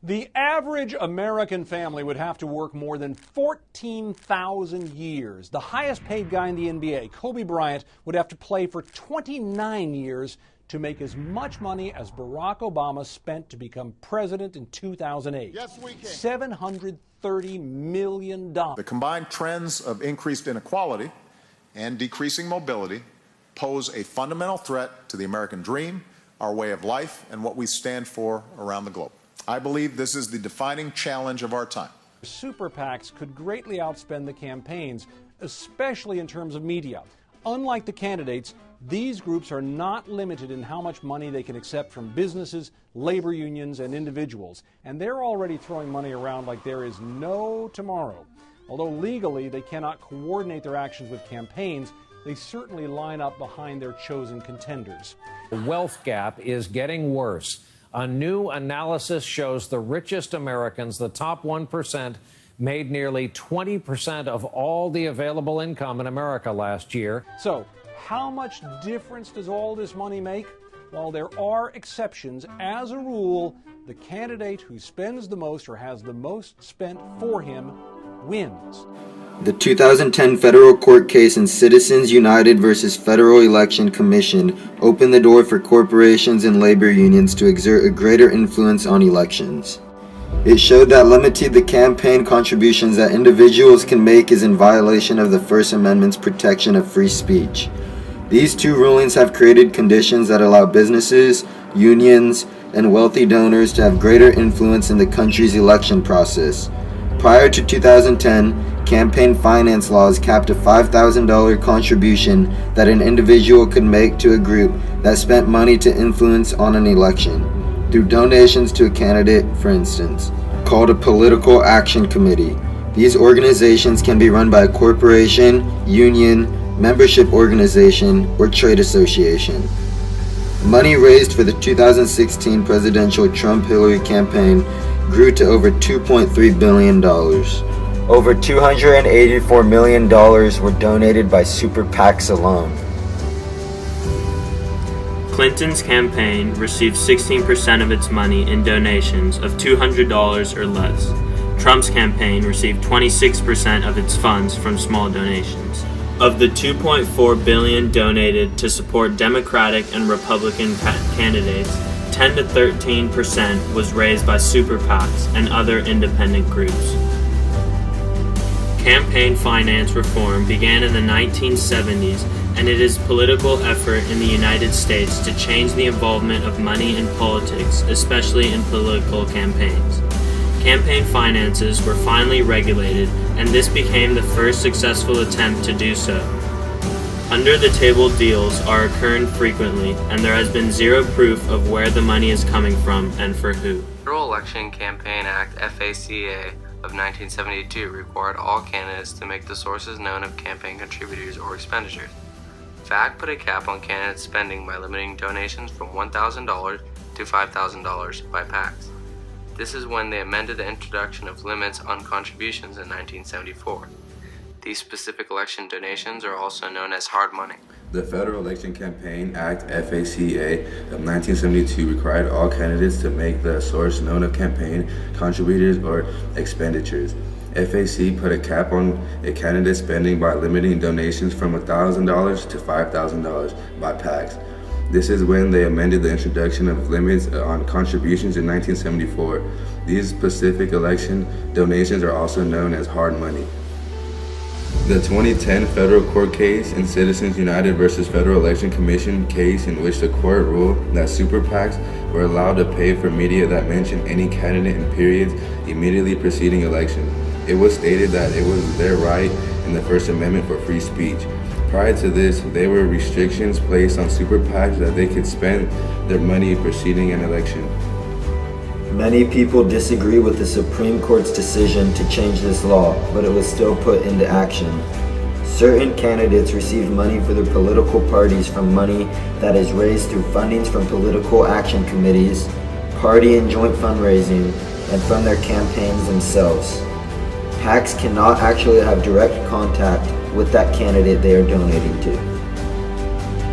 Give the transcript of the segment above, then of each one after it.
The average American family would have to work more than 14,000 years. The highest paid guy in the NBA, Kobe Bryant, would have to play for 29 years to make as much money as Barack Obama spent to become president in 2008. Yes, we can. $730 million. The combined trends of increased inequality and decreasing mobility pose a fundamental threat to the American dream, our way of life, and what we stand for around the globe. I believe this is the defining challenge of our time. Super PACs could greatly outspend the campaigns, especially in terms of media. Unlike the candidates, these groups are not limited in how much money they can accept from businesses, labor unions, and individuals. And they're already throwing money around like there is no tomorrow. Although legally they cannot coordinate their actions with campaigns, they certainly line up behind their chosen contenders. The wealth gap is getting worse. A new analysis shows the richest Americans, the top 1%, made nearly 20% of all the available income in America last year. So, how much difference does all this money make? While there are exceptions, as a rule, the candidate who spends the most or has the most spent for him wins. The 2010 federal court case in Citizens United versus Federal Election Commission opened the door for corporations and labor unions to exert a greater influence on elections. It showed that limiting the campaign contributions that individuals can make is in violation of the First Amendment's protection of free speech. These two rulings have created conditions that allow businesses, unions, and wealthy donors to have greater influence in the country's election process. Prior to 2010, campaign finance laws capped a $5,000 contribution that an individual could make to a group that spent money to influence on an election, through donations to a candidate, for instance, called a political action committee. These organizations can be run by a corporation, union, membership organization, or trade association. Money raised for the 2016 presidential Trump-Hillary campaign grew to over $2.3 billion. Over $284 million were donated by super PACs alone. Clinton's campaign received 16% of its money in donations of $200 or less. Trump's campaign received 26% of its funds from small donations. Of the $2.4 billion donated to support Democratic and Republican candidates, 10 to 13% was raised by super PACs and other independent groups. Campaign finance reform began in the 1970s, and it is a political effort in the United States to change the involvement of money in politics, especially in political campaigns. Campaign finances were finally regulated, and this became the first successful attempt to do so. Under-the-table deals are occurring frequently, and there has been zero proof of where the money is coming from and for who. Federal Election Campaign Act (FACA) of 1972 required all candidates to make the sources known of campaign contributors or expenditures. FAC put a cap on candidates' spending by limiting donations from $1,000 to $5,000 by PACs. This is when they amended the introduction of limits on contributions in 1974. These specific election donations are also known as hard money. The Federal Election Campaign Act (FACA) of 1972 required all candidates to make the source known of campaign contributors or expenditures. FAC put a cap on a candidate's spending by limiting donations from $1,000 to $5,000 by PACs. This is when they amended the introduction of limits on contributions in 1974. These specific election donations are also known as hard money. The 2010 federal court case in Citizens United versus Federal Election Commission case, in which the court ruled that super PACs were allowed to pay for media that mentioned any candidate in periods immediately preceding election. It was stated that it was their right in the First Amendment for free speech. Prior to this, there were restrictions placed on super PACs that they could spend their money preceding an election. Many people disagree with the Supreme Court's decision to change this law, but it was still put into action. Certain candidates received money for their political parties from money that is raised through fundings from political action committees, party and joint fundraising, and from their campaigns themselves. PACs cannot actually have direct contact with that candidate they are donating to.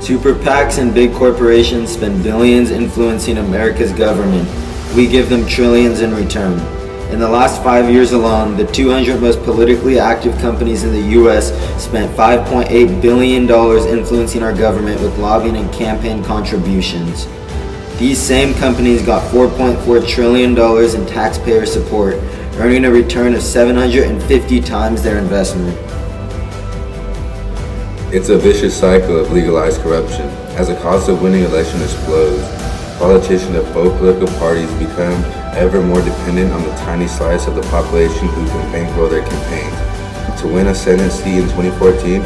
Super PACs and big corporations spend billions influencing America's government. we give them trillions in return. In the last 5 years alone, the 200 most politically active companies in the U.S. spent $5.8 billion influencing our government with lobbying and campaign contributions. These same companies got $4.4 trillion in taxpayer support, earning a return of 750 times their investment. It's a vicious cycle of legalized corruption. As the cost of winning election explodes, politicians of both political parties become ever more dependent on the tiny slice of the population who can bankroll their campaigns. To win a Senate seat in 2014,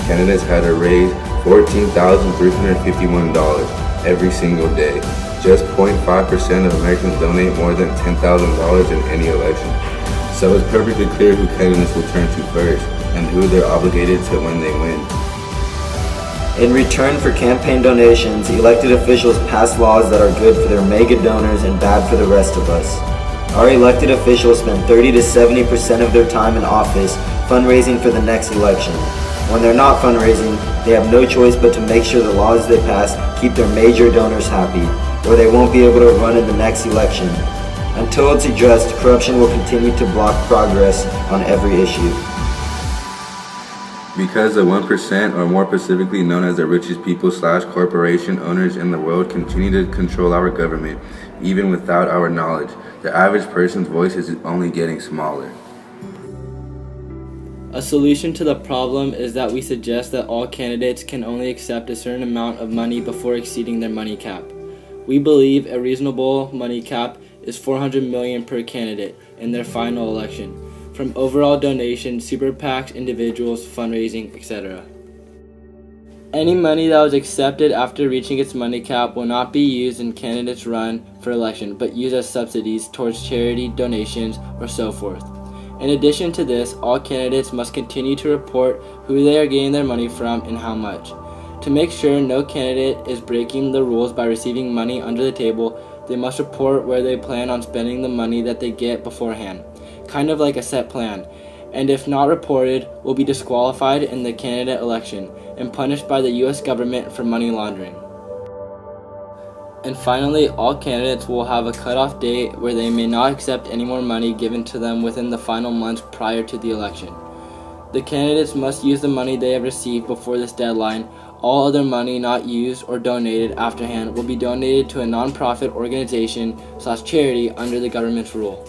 candidates had to raise $14,351 every single day. Just 0.5% of Americans donate more than $10,000 in any election. So it's perfectly clear who candidates will turn to first and who they're obligated to when they win. In return for campaign donations, elected officials pass laws that are good for their mega donors and bad for the rest of us. Our elected officials spend 30 to 70% of their time in office fundraising for the next election. When they're not fundraising, they have no choice but to make sure the laws they pass keep their major donors happy, or they won't be able to run in the next election. Until it's addressed, corruption will continue to block progress on every issue. Because the 1%, or more specifically known as the richest people / corporation owners in the world, continue to control our government, even without our knowledge, the average person's voice is only getting smaller. A solution to the problem is that we suggest that all candidates can only accept a certain amount of money before exceeding their money cap. We believe a reasonable money cap is $400 million per candidate in their final election, from overall donations, super PACs, individuals, fundraising, etc. Any money that was accepted after reaching its money cap will not be used in candidates' run for election, but used as subsidies towards charity, donations, or so forth. In addition to this, all candidates must continue to report who they are getting their money from and how much. To make sure no candidate is breaking the rules by receiving money under the table, they must report where they plan on spending the money that they get beforehand, kind of like a set plan, and if not reported, will be disqualified in the candidate election and punished by the U.S. government for money laundering. And finally, all candidates will have a cutoff date where they may not accept any more money given to them within the final months prior to the election. The candidates must use the money they have received before this deadline. All other money not used or donated afterhand will be donated to a non-profit organization / charity under the government's rule.